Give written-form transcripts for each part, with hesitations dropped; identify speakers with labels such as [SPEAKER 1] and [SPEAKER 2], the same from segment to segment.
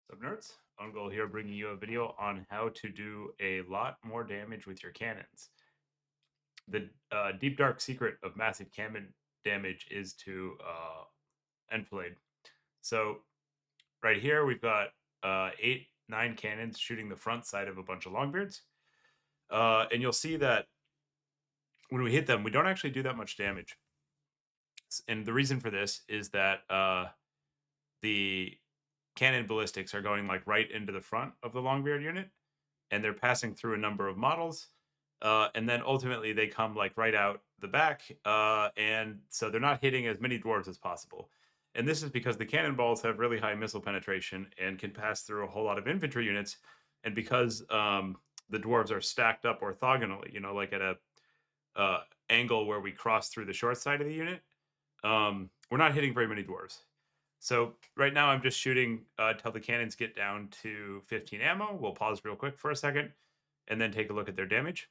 [SPEAKER 1] What's up, nerds? Ungoal here, bringing you a video on how to do a lot more damage with your cannons. The deep dark secret of massive cannon damage is to enfilade. So right here we've got 8, 9 cannons shooting the front side of a bunch of longbeards, and you'll see that when we hit them, we don't actually do that much damage. And the reason for this is that the cannon ballistics are going like right into the front of the longbeard unit, and they're passing through a number of models. And then ultimately they come like right out the back, and so they're not hitting as many dwarves as possible. And this is because the cannonballs have really high missile penetration and can pass through a whole lot of infantry units. And because the dwarves are stacked up orthogonally, like at a angle where we cross through the short side of the unit, we're not hitting very many dwarves. So right now I'm just shooting till the cannons get down to 15 ammo. We'll pause real quick for a second and then take a look at their damage.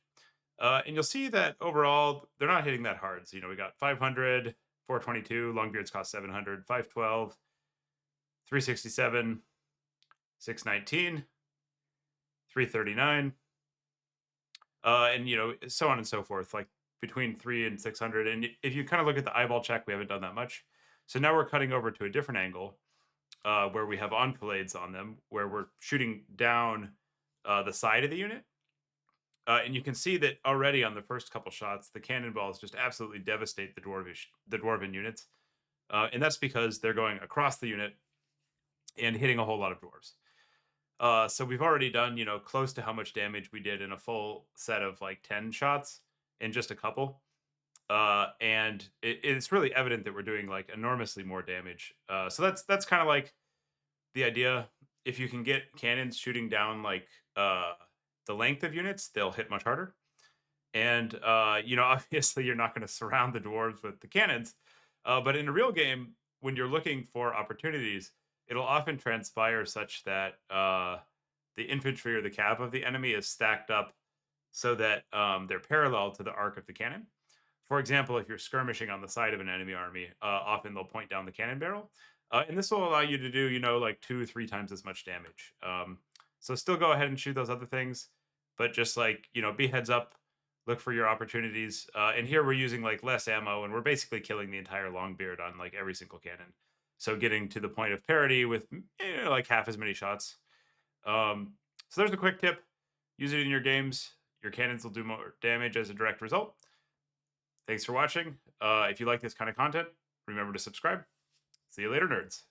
[SPEAKER 1] And you'll see that overall they're not hitting that hard. So, we got 500, 422, Longbeards cost 700, 512, 367, 619, 339, and so on and so forth, like between 3 and 600. And if you kind of look at the eyeball check, we haven't done that much. So now we're cutting over to a different angle where we have enfilades on them, where we're shooting down the side of the unit. And you can see that already on the first couple shots, the cannonballs just absolutely devastate the dwarven units, and that's because they're going across the unit and hitting a whole lot of dwarves. So we've already done, close to how much damage we did in a full set of like 10 shots in just a couple. And it's really evident that we're doing like enormously more damage. So that's kind of like the idea. If you can get cannons shooting down like the length of units, they'll hit much harder. And obviously, you're not going to surround the dwarves with the cannons. But in a real game, when you're looking for opportunities, it'll often transpire such that the infantry or the cav of the enemy is stacked up so that they're parallel to the arc of the cannon. For example, if you're skirmishing on the side of an enemy army, often they'll point down the cannon barrel. And this will allow you to do, like 2, 3 times as much damage. So still go ahead and shoot those other things, but just like, be heads up, look for your opportunities. And here we're using like less ammo, and we're basically killing the entire Longbeard on like every single cannon. So getting to the point of parity with like half as many shots. So there's a quick tip. Use it in your games. Your cannons will do more damage as a direct result. Thanks for watching. If you like this kind of content, remember to subscribe. See you later, nerds.